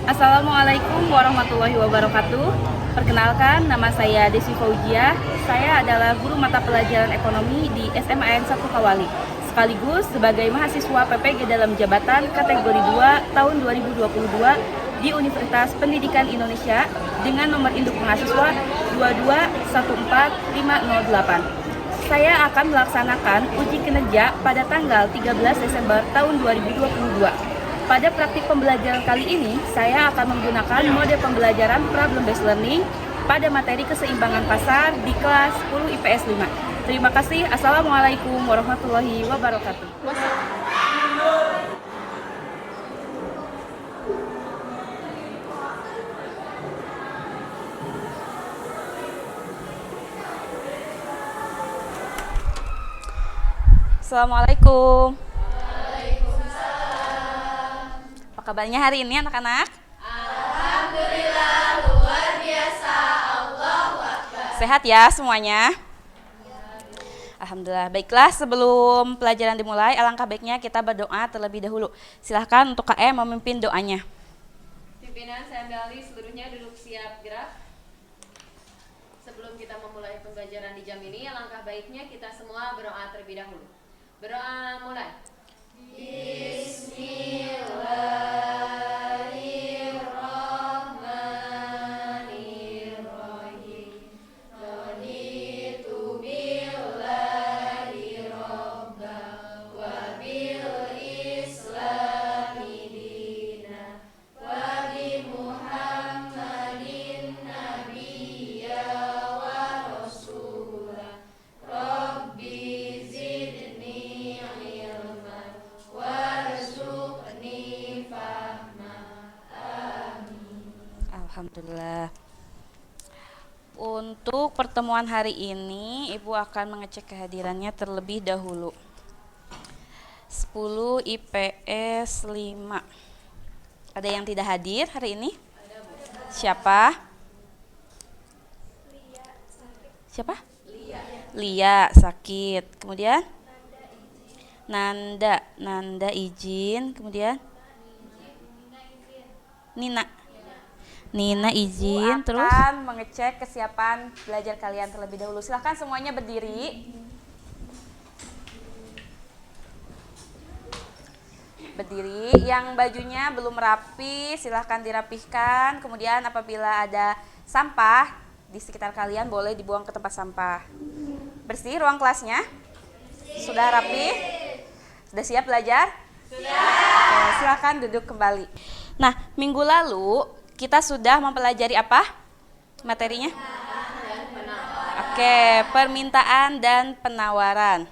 Assalamualaikum warahmatullahi wabarakatuh. Perkenalkan, nama saya Desi Faujiah. Saya adalah guru mata pelajaran ekonomi di SMAN 1 Kawali. Sekaligus sebagai mahasiswa PPG dalam jabatan kategori 2 tahun 2022 di Universitas Pendidikan Indonesia dengan nomor induk mahasiswa 2214508. Saya akan melaksanakan uji kinerja pada tanggal 13 Desember tahun 2022. Pada praktik pembelajaran kali ini, saya akan menggunakan mode pembelajaran problem-based learning pada materi keseimbangan pasar di kelas 10 IPS 5. Terima kasih. Assalamualaikum warahmatullahi wabarakatuh. Assalamualaikum. Apa kabarnya hari ini anak-anak? Alhamdulillah luar biasa. Allahu Akbar. Sehat ya semuanya? Alhamdulillah. Baiklah, sebelum pelajaran dimulai, alangkah baiknya kita berdoa terlebih dahulu. Silahkan untuk KM memimpin doanya. Pimpinan saya ambil alih, seluruhnya duduk siap gerak. Sebelum kita memulai pembelajaran di jam ini, alangkah baiknya kita semua berdoa terlebih dahulu. Berdoa mulai. Bismillahirrahmanirrahim. Raditu billahi robba wa bil islami dina wa bi Muhammadin nabiyya wa rasulah. Rabbi zidni ilman warzuqni fahma. Amin. Alhamdulillah. Untuk pertemuan hari ini, Ibu akan mengecek kehadirannya terlebih dahulu. 10 IPS 5. Ada yang tidak hadir hari ini? Siapa? Siapa? Lia sakit. Kemudian? Nanda izin. Kemudian? Nina izin. Terus akan mengecek kesiapan belajar kalian terlebih dahulu. Silahkan semuanya berdiri. Berdiri. Yang bajunya belum rapi, silahkan dirapihkan. Kemudian apabila ada sampah di sekitar kalian, boleh dibuang ke tempat sampah. Bersih ruang kelasnya? Sudah rapi? Sudah siap belajar? Sudah. Silahkan duduk kembali. Nah, minggu lalu kita sudah mempelajari apa materinya? Oke, permintaan dan penawaran.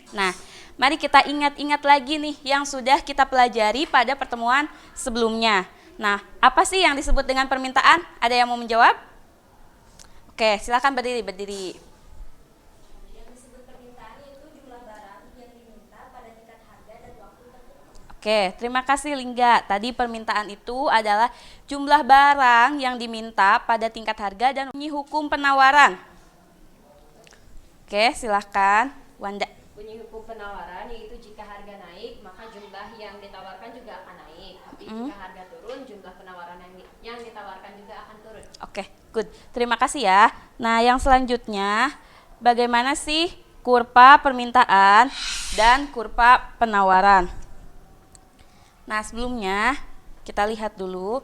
Nah, mari kita ingat-ingat lagi nih yang sudah kita pelajari pada pertemuan sebelumnya. Nah, apa sih yang disebut dengan permintaan? Ada yang mau menjawab? Oke, silakan berdiri. Oke, terima kasih Lingga. Tadi permintaan itu adalah jumlah barang yang diminta pada tingkat harga dan bunyi hukum penawaran. Oke, silahkan Wanda. Bunyi hukum penawaran yaitu jika harga naik, maka jumlah yang ditawarkan juga akan naik. Tapi jika harga turun, jumlah penawaran yang ditawarkan juga akan turun. Oke, good. Terima kasih ya. Nah, yang selanjutnya, bagaimana sih kurva permintaan dan kurva penawaran? Nah, sebelumnya kita lihat dulu.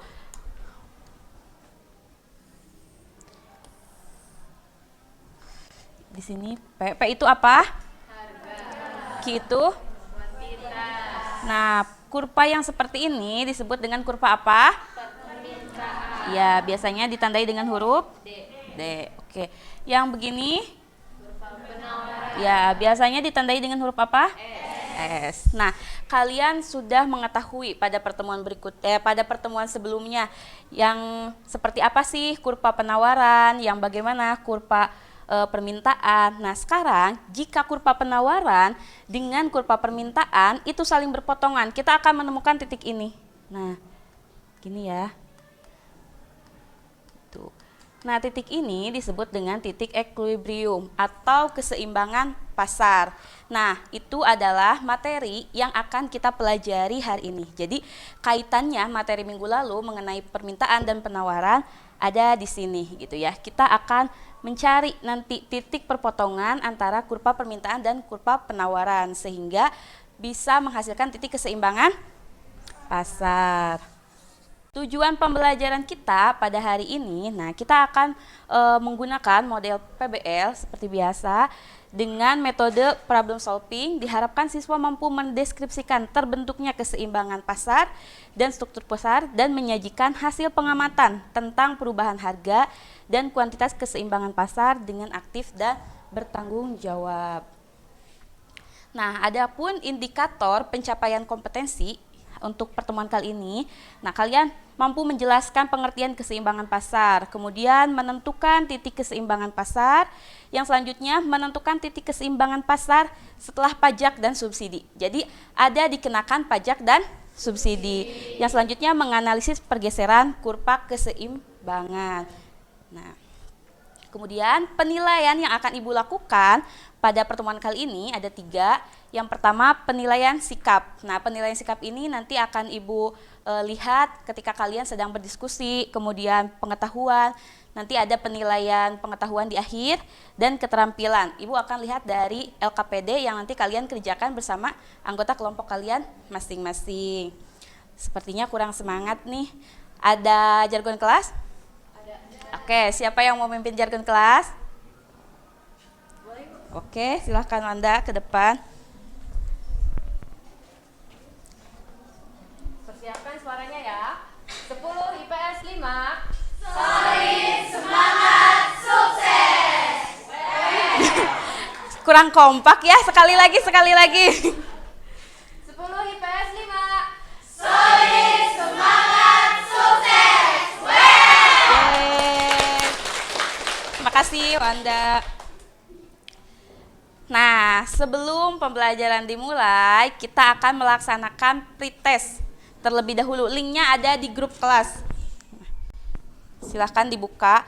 Di sini P itu apa? Harga. Q itu? Kuantitas. Nah, kurva yang seperti ini disebut dengan kurva apa? Permintaan. Ya, biasanya ditandai dengan huruf D. D. Oke. Yang begini? Kurva penawaran. Ya, biasanya ditandai dengan huruf apa? S. Nah, kalian sudah mengetahui pada pertemuan pada pertemuan sebelumnya yang seperti apa sih kurva penawaran, yang bagaimana kurva permintaan. Nah, sekarang jika kurva penawaran dengan kurva permintaan itu saling berpotongan, kita akan menemukan titik ini. Nah, gini ya. Tuh. Nah, titik ini disebut dengan titik equilibrium atau keseimbangan pasar. Nah, itu adalah materi yang akan kita pelajari hari ini. Jadi, kaitannya materi minggu lalu mengenai permintaan dan penawaran ada di sini gitu ya. Kita akan mencari nanti titik perpotongan antara kurva permintaan dan kurva penawaran sehingga bisa menghasilkan titik keseimbangan pasar. Tujuan pembelajaran kita pada hari ini, nah kita akan menggunakan model PBL seperti biasa dengan metode problem solving. Diharapkan siswa mampu mendeskripsikan terbentuknya keseimbangan pasar dan struktur pasar dan menyajikan hasil pengamatan tentang perubahan harga dan kuantitas keseimbangan pasar dengan aktif dan bertanggung jawab. Nah, adapun indikator pencapaian kompetensi untuk pertemuan kali ini, nah kalian mampu menjelaskan pengertian keseimbangan pasar, kemudian menentukan titik keseimbangan pasar, yang selanjutnya menentukan titik keseimbangan pasar setelah pajak dan subsidi. Jadi ada dikenakan pajak dan subsidi. Yang selanjutnya menganalisis pergeseran kurva keseimbangan. Nah, kemudian penilaian yang akan Ibu lakukan pada pertemuan kali ini ada 3. Yang pertama penilaian sikap. Nah, penilaian sikap ini nanti akan Ibu lihat ketika kalian sedang berdiskusi, kemudian pengetahuan, nanti ada penilaian pengetahuan di akhir dan keterampilan. Ibu akan lihat dari LKPD yang nanti kalian kerjakan bersama anggota kelompok kalian masing-masing. Sepertinya kurang semangat nih. Ada jargon kelas? Ada. Oke, siapa yang mau memimpin jargon kelas? Oke, silahkan Wanda ke depan. Persiapkan suaranya ya. 10 IPS 5. Solid, semangat, sukses. Kurang kompak ya, sekali lagi. 10 IPS 5. Solid, semangat, sukses. Terima kasih Wanda. Nah, sebelum pembelajaran dimulai, kita akan melaksanakan pretest terlebih dahulu. Linknya ada di grup kelas. Silahkan dibuka.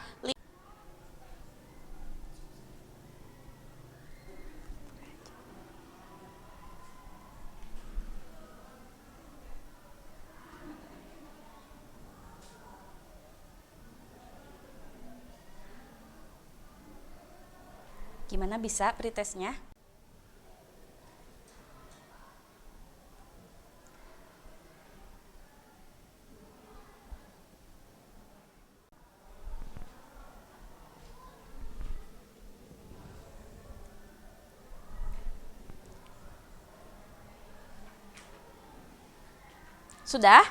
Gimana bisa pretestnya? Sudah?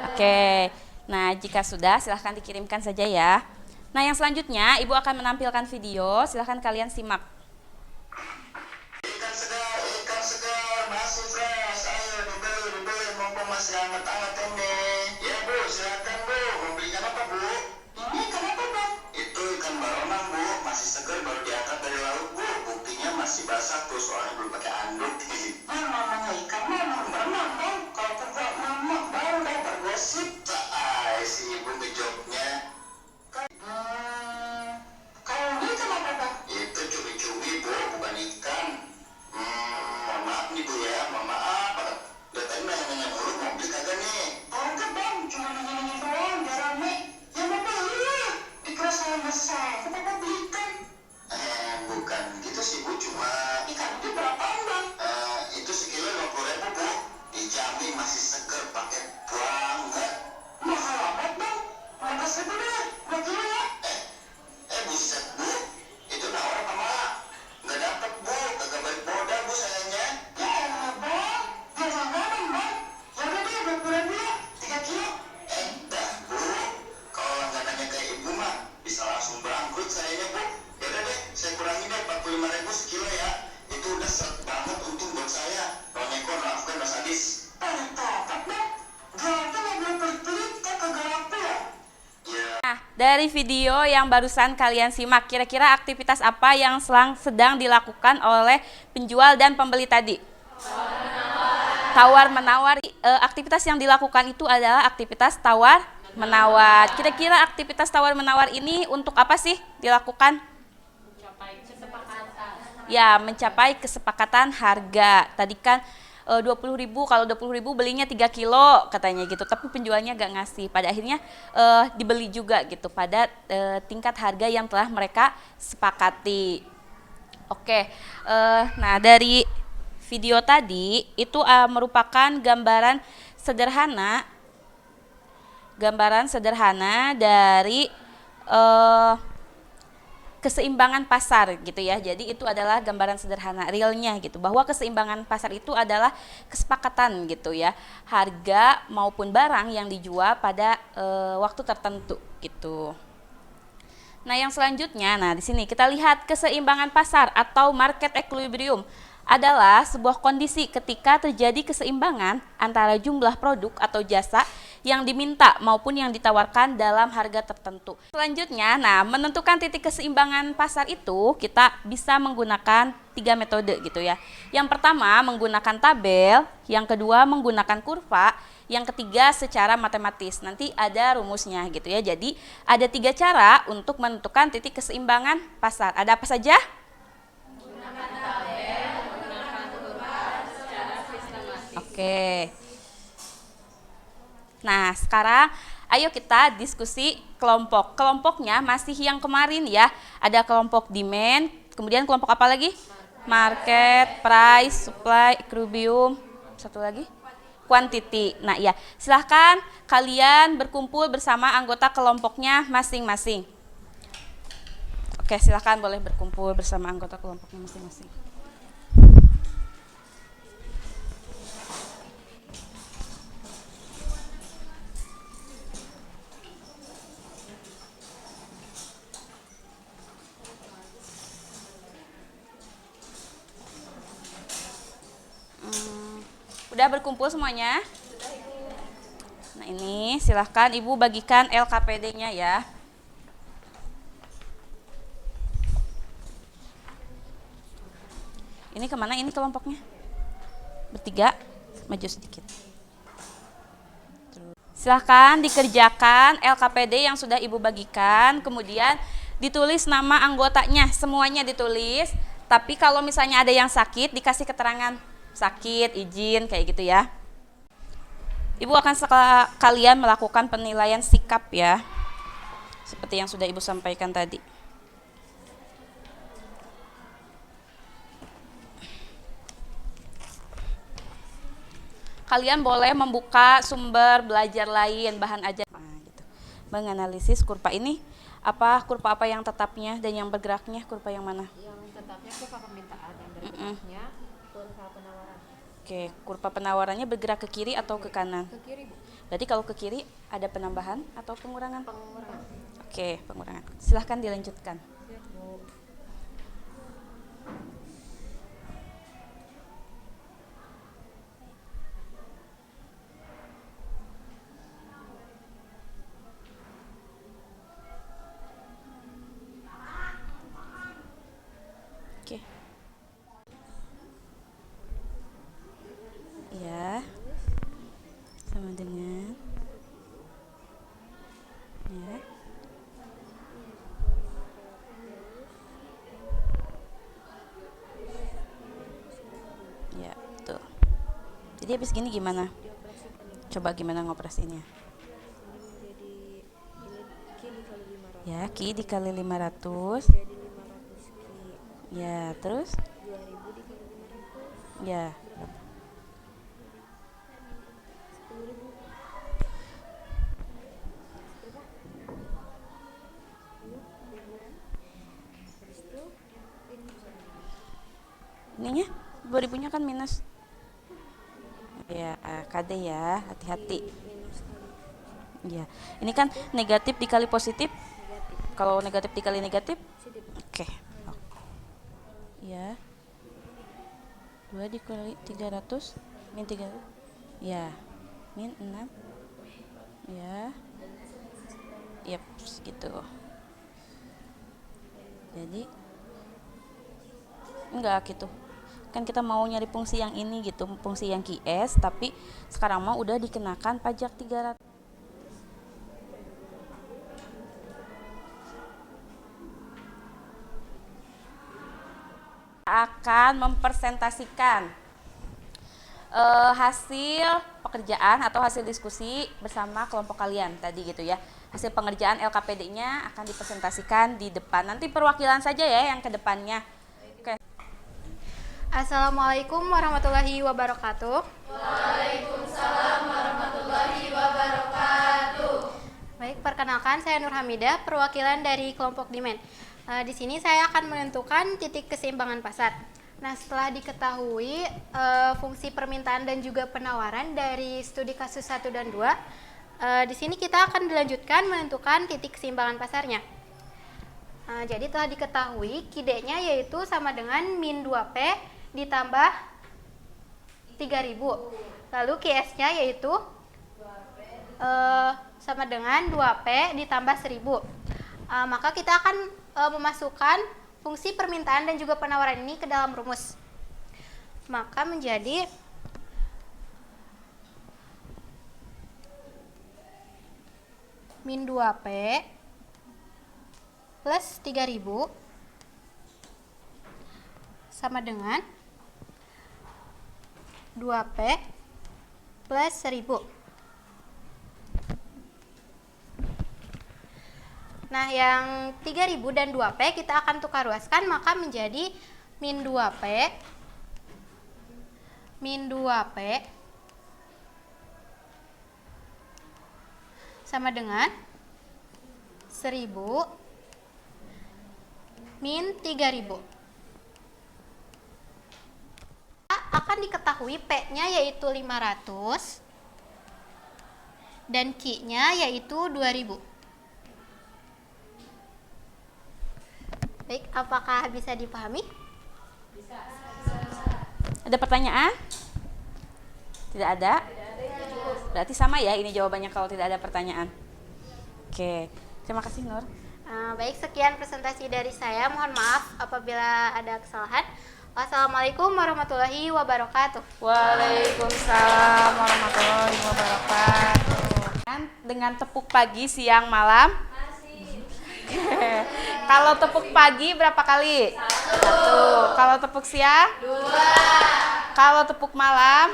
Oke. Nah, jika sudah, silahkan dikirimkan saja ya. Nah, yang selanjutnya Ibu akan menampilkan video, silahkan kalian simak. Ikan segar, masih fresh. Ayo dibeli, mumpung masih hangat-hangat ini. Ya Bu, silakan Bu. Mau beli ikan apa Bu? Ini ikan apa Bang? Itu ikan baronang Bu, masih segar baru diangkat dari laut Bu. Buktinya masih basah tuh, soalnya belum pakai anduk. Namanya ikan mana? Berenang Bang. Kalau perbuat mama baru deh bergosip. Si Ibu ngejawabnya. Kalau ini ikan apa Bang? Itu cumi-cumi Bu, bukan ikan. Mohon maaf nih Bu ya, mohon maaf. Udah tadi nanya-nanya mulu, mau beli kagak nih? Kagak Bang, cuma nanya-nanya doang, biar rame. Ya mau beli, dikira saya besar, kenapa beli ikan? Bukan gitu sih Bu, cuma ikan itu berapaan Bang? Itu sekilo 50.000 Bu, dijamin masih seger, pakai banget. Mahal amat Bang, 15.000 deh, 2 kilo ya? Buset Bu, itu nawar apa malah? Nggak dapet Bu, kagak balik modal Bu sayangnya. Ya elah Bang, dia langganan Bang. Ya udah deh 20.000 ya, 3 kilo. Dah Bu, kalau langganannya kayak Ibu mah bisa langsung bangkrut sayangnya Bu. Ya udah deh, saya kurangi deh 45.000 sekilo ya. Itu udah seret banget untung buat saya. Bang Eko maafkan Mas Adis. Takut Bang, gak nggak boleh pelit-pelit, kan kagak laku ya. Nah, dari video yang barusan kalian simak, kira-kira aktivitas apa yang sedang dilakukan oleh penjual dan pembeli tadi? Tawar-menawar. Aktivitas yang dilakukan itu adalah aktivitas tawar-menawar. Kira-kira aktivitas tawar-menawar ini untuk apa sih dilakukan? Mencapai kesepakatan. Ya, mencapai kesepakatan harga. Tadi kan 20.000, kalau 20.000 belinya 3 kilo katanya gitu, tapi penjualnya gak ngasih. Pada akhirnya dibeli juga gitu pada tingkat harga yang telah mereka sepakati. Oke, nah dari video tadi itu merupakan gambaran sederhana dari keseimbangan pasar gitu ya. Jadi itu adalah gambaran sederhana realnya gitu, bahwa keseimbangan pasar itu adalah kesepakatan gitu ya, harga maupun barang yang dijual pada waktu tertentu gitu. Nah, yang selanjutnya, nah di sini kita lihat keseimbangan pasar atau market equilibrium adalah sebuah kondisi ketika terjadi keseimbangan antara jumlah produk atau jasa yang diminta maupun yang ditawarkan dalam harga tertentu. Selanjutnya, nah menentukan titik keseimbangan pasar itu kita bisa menggunakan 3 metode gitu ya. Yang pertama menggunakan tabel, yang kedua menggunakan kurva, yang ketiga secara matematis. Nanti ada rumusnya gitu ya. Jadi ada 3 cara untuk menentukan titik keseimbangan pasar. Ada apa saja? Oke. Nah, sekarang ayo kita diskusi kelompok. Kelompoknya masih yang kemarin ya. Ada kelompok demand, kemudian kelompok apa lagi? Market, price, supply, equilibrium, satu lagi? Quantity. Nah, ya, silahkan kalian berkumpul bersama anggota kelompoknya masing-masing. Oke, silahkan boleh berkumpul bersama anggota kelompoknya masing-masing. Udah berkumpul semuanya? Nah, ini silahkan Ibu bagikan LKPD-nya ya. Ini kemana ini kelompoknya? Bertiga, maju sedikit. Silahkan dikerjakan LKPD yang sudah Ibu bagikan, kemudian ditulis nama anggotanya, semuanya ditulis. Tapi kalau misalnya ada yang sakit, dikasih keterangan sakit, izin, kayak gitu ya. Ibu akan kalian melakukan penilaian sikap ya, seperti yang sudah Ibu sampaikan tadi. Kalian boleh membuka sumber belajar lain, bahan ajar, gitu. Menganalisis kurva ini, kurva apa yang tetapnya dan yang bergeraknya, kurva yang mana? Yang tetapnya kurva permintaan, yang bergeraknya kurva penawaran. Oke, kurva penawarannya bergerak ke kiri atau ke kanan? Ke kiri, Bu. Berarti kalau ke kiri ada penambahan atau pengurangan? Pengurangan. Oke, pengurangan. Silahkan dilanjutkan. Siap, Bu. Oke. Ya. Sama dengan ya. Ya, tuh. Jadi habis gini gimana? Coba gimana ngoperasinya? Ya, Ki dikali 500. Ya, terus? Ya. Ininya 2000-nya kan minus. Ya, KD ya, hati-hati. Ya, ini kan negatif dikali positif. Kalau negatif dikali negatif, oke. Ya, 2 dikali 300 min 3. Ya, min 6. Ya, yep, gitu. Jadi enggak gitu. Kan kita mau nyari fungsi yang ini gitu, fungsi yang QS, tapi sekarang mau udah dikenakan pajak 300. akan mempresentasikan hasil pekerjaan atau hasil diskusi bersama kelompok kalian tadi gitu ya. Hasil pengerjaan LKPD-nya akan dipresentasikan di depan. Nanti perwakilan saja ya yang ke depannya. Oke. Assalamualaikum warahmatullahi wabarakatuh. Waalaikumsalam warahmatullahi wabarakatuh. Baik, perkenalkan saya Nur Hamidah, perwakilan dari kelompok Dimen. Di sini saya akan menentukan titik keseimbangan pasar. Nah, setelah diketahui fungsi permintaan dan juga penawaran dari studi kasus 1 dan 2, di sini kita akan dilanjutkan menentukan titik keseimbangan pasarnya. Jadi telah diketahui KID-nya yaitu sama dengan min 2P ditambah 3.000. Lalu QS-nya yaitu sama dengan 2P ditambah 1.000. Maka kita akan memasukkan fungsi permintaan dan juga penawaran ini ke dalam rumus. Maka menjadi min 2P plus 3.000 sama dengan 2P plus 1.000. Nah, yang 3.000 dan 2P kita akan tukar ruaskan, maka menjadi min 2P sama dengan 1.000 min 3.000. Akan diketahui P-nya yaitu 500 dan Q-nya yaitu 2.000. Baik, apakah bisa dipahami? Ada pertanyaan? Tidak ada? Berarti sama ya ini jawabannya kalau tidak ada pertanyaan. Oke, terima kasih Nur. Baik, sekian presentasi dari saya. Mohon maaf apabila ada kesalahan. Wassalamualaikum warahmatullahi wabarakatuh. Waalaikumsalam warahmatullahi wabarakatuh. Dengan tepuk pagi, siang, malam? Kalau tepuk pagi berapa kali? 1. Kalau tepuk siang? 2. Kalau tepuk malam?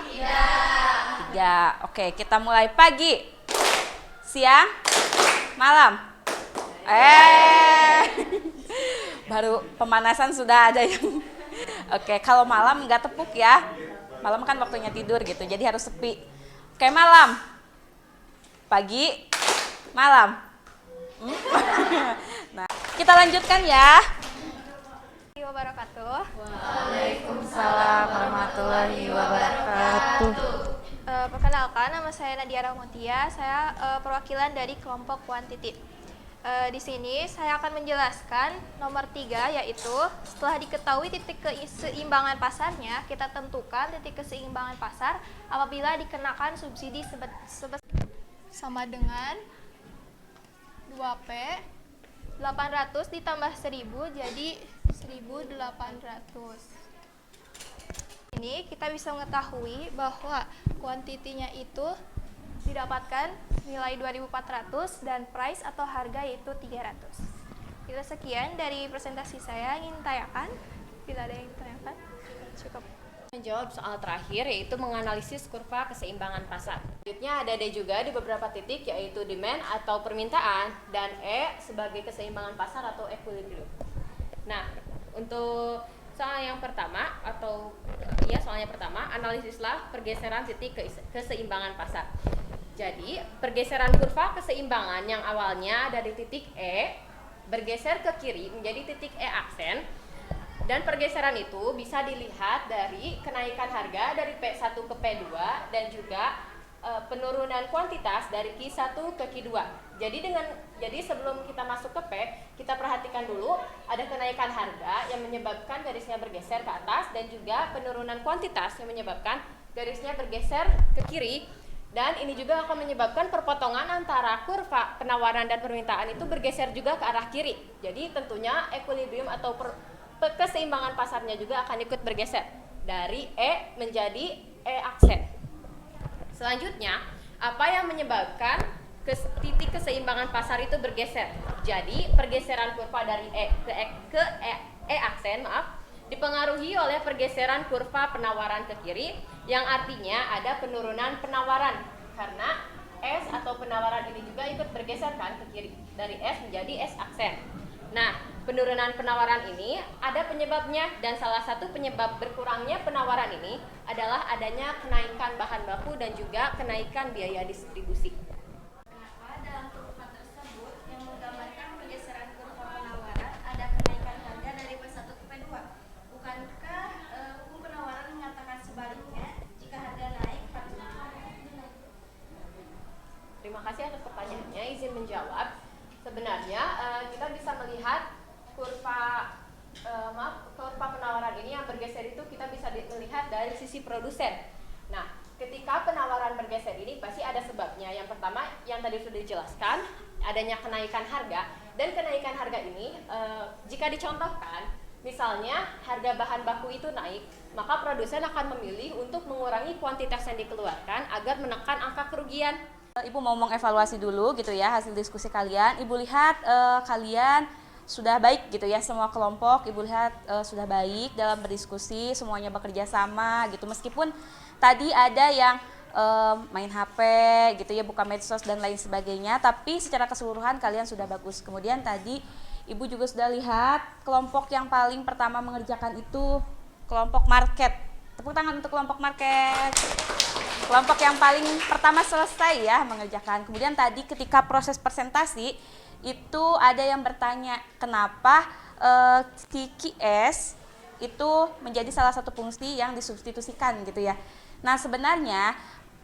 3. Oke, kita mulai pagi, siang, malam. Baru pemanasan sudah ada yang. Oke, kalau malam nggak tepuk ya. Malam kan waktunya tidur gitu, jadi harus sepi. Oke, malam. Pagi, malam. Nah, kita lanjutkan ya. Wabarakatuh. Waalaikumsalam warahmatullahi wabarakatuh. Perkenalkan, nama saya Nadia Rahmatia. Saya perwakilan dari kelompok kuantiti. Di sini saya akan menjelaskan nomor 3, yaitu setelah diketahui titik keseimbangan pasarnya, kita tentukan titik keseimbangan pasar apabila dikenakan subsidi sama dengan 2P 800 ditambah 1.000 jadi 1.800. Ini kita bisa mengetahui bahwa kuantitinya itu didapatkan nilai 2.400 dan price atau harga yaitu 300. Itu sekian dari presentasi saya yang ingin tanyakan. Bila ada yang ditanyakan, cukup. Menjawab soal terakhir yaitu menganalisis kurva keseimbangan pasar. Selanjutnya ada D juga di beberapa titik yaitu demand atau permintaan dan E sebagai keseimbangan pasar atau equilibrium. Nah, untuk soal yang pertama soalnya pertama, analisislah pergeseran titik keseimbangan pasar. Jadi, pergeseran kurva keseimbangan yang awalnya dari titik E bergeser ke kiri menjadi titik E aksen. Dan pergeseran itu bisa dilihat dari kenaikan harga dari P1 ke P2 dan juga penurunan kuantitas dari Q1 ke Q2. Jadi sebelum kita masuk ke P, kita perhatikan dulu ada kenaikan harga yang menyebabkan garisnya bergeser ke atas dan juga penurunan kuantitas yang menyebabkan garisnya bergeser ke kiri. Dan ini juga akan menyebabkan perpotongan antara kurva penawaran dan permintaan itu bergeser juga ke arah kiri. Jadi tentunya equilibrium atau keseimbangan pasarnya juga akan ikut bergeser dari E menjadi E aksen. Selanjutnya, apa yang menyebabkan titik keseimbangan pasar itu bergeser? Jadi, pergeseran kurva dari E ke E aksen, dipengaruhi oleh pergeseran kurva penawaran ke kiri, yang artinya ada penurunan penawaran karena S atau penawaran ini juga ikut bergeser kan ke kiri, dari S menjadi S aksen. Nah, penurunan penawaran ini ada penyebabnya, dan salah satu penyebab berkurangnya penawaran ini adalah adanya kenaikan bahan baku dan juga kenaikan biaya distribusi. Kenapa dalam kurva tersebut yang menggambarkan pergeseran kurva penawaran ada kenaikan harga dari P1 ke P2? Bukankah hukum penawaran mengatakan sebaliknya jika harga naik harga naik? Terima kasih atas pertanyaannya. Izin menjawab. Sebenarnya kita bisa melihat kurva penawaran ini yang bergeser itu kita bisa melihat dari sisi produsen. Nah, ketika penawaran bergeser ini pasti ada sebabnya. Yang pertama yang tadi sudah dijelaskan, adanya kenaikan harga, dan kenaikan harga ini jika dicontohkan, misalnya harga bahan baku itu naik, maka produsen akan memilih untuk mengurangi kuantitas yang dikeluarkan agar menekan angka kerugian. Ibu mau mengevaluasi dulu gitu ya hasil diskusi kalian. Ibu lihat kalian sudah baik gitu ya, semua kelompok Ibu lihat sudah baik dalam berdiskusi, semuanya bekerja sama gitu. Meskipun tadi ada yang main HP gitu ya, buka medsos dan lain sebagainya, tapi secara keseluruhan kalian sudah bagus. Kemudian tadi Ibu juga sudah lihat kelompok yang paling pertama mengerjakan itu kelompok market. Tepuk tangan untuk kelompok market. Kelompok yang paling pertama selesai ya mengerjakan. Kemudian tadi ketika proses presentasi itu ada yang bertanya kenapa si QS itu menjadi salah satu fungsi yang disubstitusikan gitu ya. Nah sebenarnya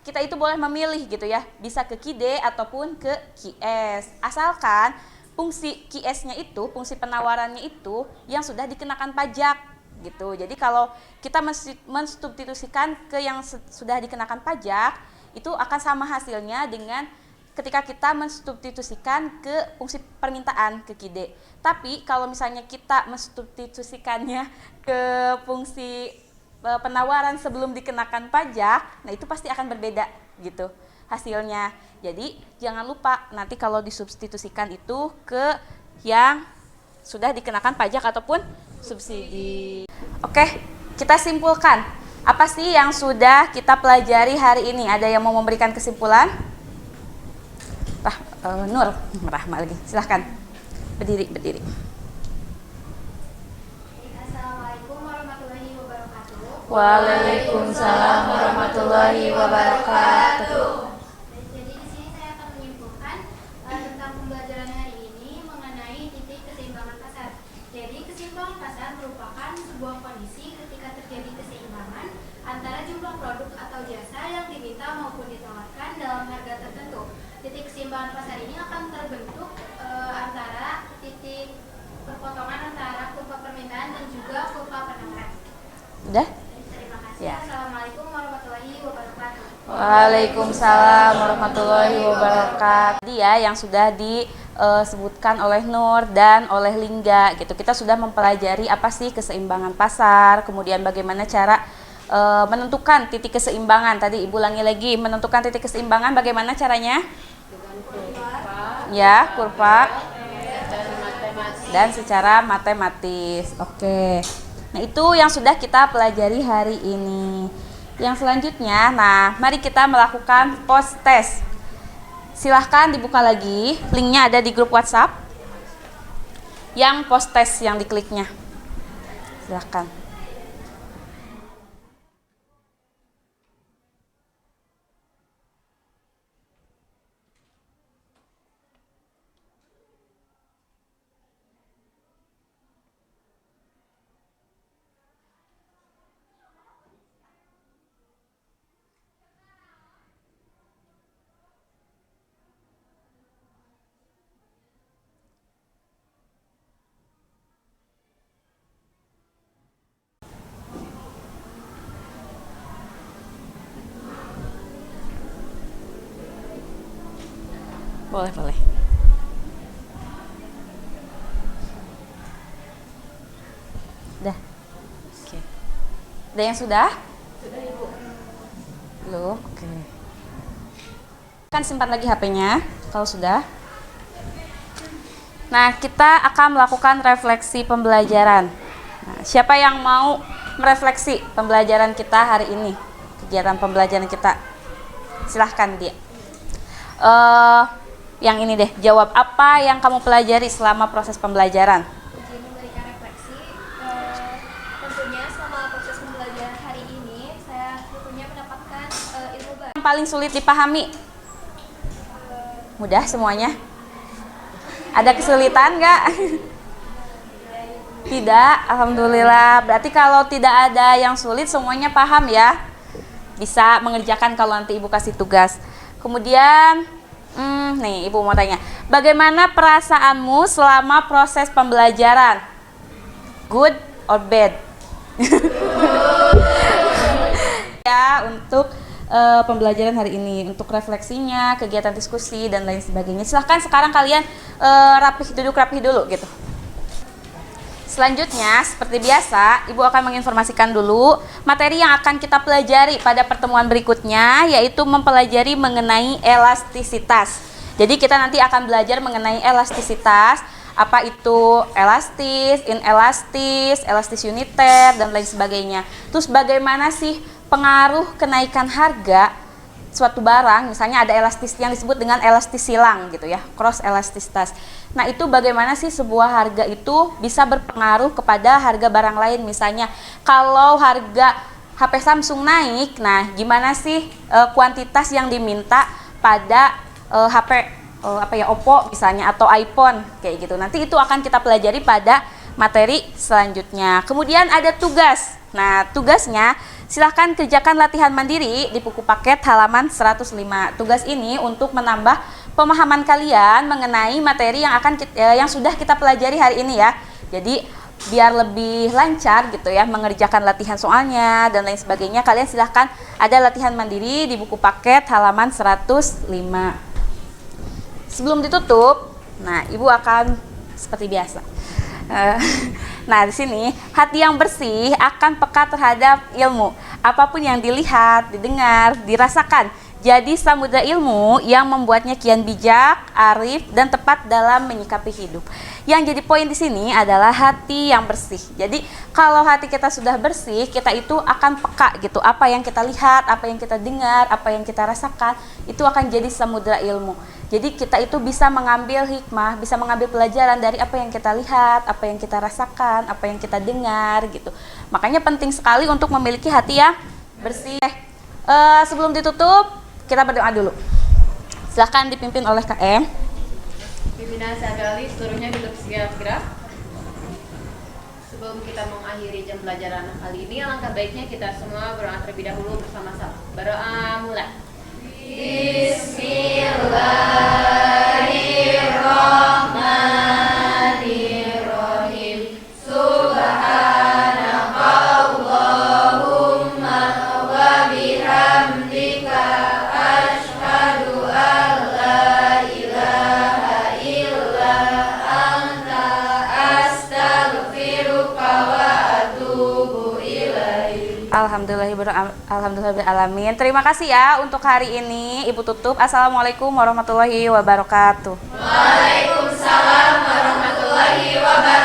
kita itu boleh memilih gitu ya, bisa ke QD ataupun ke QS. Asalkan fungsi QS-nya itu, fungsi penawarannya itu yang sudah dikenakan pajak gitu. Jadi kalau kita mensubstitusikan ke yang sudah dikenakan pajak, itu akan sama hasilnya dengan ketika kita mensubstitusikan ke fungsi permintaan ke KID. Tapi kalau misalnya kita mensubstitusikannya ke fungsi penawaran sebelum dikenakan pajak, nah itu pasti akan berbeda gitu hasilnya. Jadi jangan lupa nanti kalau disubstitusikan itu ke yang sudah dikenakan pajak ataupun subsidi. Oke, kita simpulkan. Apa sih yang sudah kita pelajari hari ini? Ada yang mau memberikan kesimpulan? Nur, Rahma lagi. Silahkan. Berdiri. Assalamualaikum warahmatullahi wabarakatuh. Waalaikumsalam warahmatullahi wabarakatuh. Jadi di sini saya akan menyimpulkan tentang pembelajaran hari ini mengenai titik keseimbangan pasar. Jadi keseimbangan pasar merupakan sebuah kondisi ketika terjadi keseimbangan antara jumlah produk atau jasa yang diminta maupun ditawarkan dalam harga tertentu. Titik keseimbangan pasar ini akan terbentuk antara titik perpotongan antara kurva permintaan dan juga kurva penawaran. Udah? Terima kasih. Ya. Assalamualaikum warahmatullahi wabarakatuh. Waalaikumsalam warahmatullahi wabarakatuh. Dia yang sudah disebutkan oleh Nur dan oleh Lingga gitu. Kita sudah mempelajari apa sih keseimbangan pasar, kemudian bagaimana cara menentukan titik keseimbangan. Tadi Ibu ulangi lagi, menentukan titik keseimbangan bagaimana caranya? Ya, kurva dan secara matematis. Oke. Nah, itu yang sudah kita pelajari hari ini. Yang selanjutnya, nah, mari kita melakukan post test. Silahkan dibuka lagi, linknya ada di grup WhatsApp. Yang post test yang dikliknya. Silahkan. Boleh. Udah. Oke. Ada yang sudah? Sudah, Ibu. Belum? Oke. Kan simpan lagi HP-nya kalau sudah. Nah, kita akan melakukan refleksi pembelajaran. Nah, siapa yang mau merefleksi pembelajaran kita hari ini? Kegiatan pembelajaran kita. Silahkan dia. Yang ini deh, jawab apa yang kamu pelajari selama proses pembelajaran? Izin memberikan refleksi. Tentunya selama proses pembelajaran hari ini, saya tentunya mendapatkan ilmu baru. Yang paling sulit dipahami? Mudah semuanya? Ada kesulitan nggak? Tidak, alhamdulillah. Berarti kalau tidak ada yang sulit, semuanya paham ya? Bisa mengerjakan kalau nanti ibu kasih tugas. Kemudian, nih ibu mau tanya, bagaimana perasaanmu selama proses pembelajaran? Good or bad? Ya, untuk pembelajaran hari ini, untuk refleksinya, kegiatan diskusi dan lain sebagainya. Silahkan sekarang kalian rapih dulu gitu. Selanjutnya, seperti biasa, Ibu akan menginformasikan dulu materi yang akan kita pelajari pada pertemuan berikutnya, yaitu mempelajari mengenai elastisitas. Jadi kita nanti akan belajar mengenai elastisitas, apa itu elastis, inelastis, elastis uniter, dan lain sebagainya. Terus bagaimana sih pengaruh kenaikan harga suatu barang, misalnya ada elastis yang disebut dengan elastis silang gitu ya, cross elastisitas. Nah, itu bagaimana sih sebuah harga itu bisa berpengaruh kepada harga barang lain. Misalnya kalau harga HP Samsung naik, nah gimana sih kuantitas yang diminta pada HP Oppo misalnya atau iPhone kayak gitu. Nanti itu akan kita pelajari pada materi selanjutnya. Kemudian ada tugas. Nah, tugasnya silahkan kerjakan latihan mandiri di buku paket halaman 105. Tugas ini untuk menambah pemahaman kalian mengenai materi yang sudah kita pelajari hari ini ya. Jadi biar lebih lancar gitu ya mengerjakan latihan soalnya dan lain sebagainya, kalian silahkan ada latihan mandiri di buku paket halaman 105. Sebelum ditutup, nah ibu akan seperti biasa. Nah, di sini hati yang bersih akan peka terhadap ilmu. Apapun yang dilihat, didengar, dirasakan, jadi samudra ilmu yang membuatnya kian bijak, arif, dan tepat dalam menyikapi hidup. Yang jadi poin di sini adalah hati yang bersih. Jadi kalau hati kita sudah bersih, kita itu akan peka gitu. Apa yang kita lihat, apa yang kita dengar, apa yang kita rasakan, itu akan jadi samudra ilmu. Jadi kita itu bisa mengambil hikmah, bisa mengambil pelajaran dari apa yang kita lihat, apa yang kita rasakan, apa yang kita dengar gitu. Makanya penting sekali untuk memiliki hati yang bersih. Sebelum ditutup, kita berdoa dulu. Silahkan dipimpin oleh KM. Pimpinan saya Gali, seluruhnya duduk siap gerak. Sebelum kita mengakhiri jam pelajaran kali ini, alangkah baiknya kita semua berdoa terlebih dahulu bersama-sama. Berdoa mulai. Bismillahirrahmanirrahim. Subhanakallahumma wa bihamdika asyhadu an la ilaha illa anta astaghfiruka wa atubu ilaik. Alhamdulillahirrahmanirrahim. Terima kasih ya untuk hari ini. Ibu tutup. Assalamualaikum warahmatullahi wabarakatuh. Waalaikumsalam warahmatullahi wabarakatuh.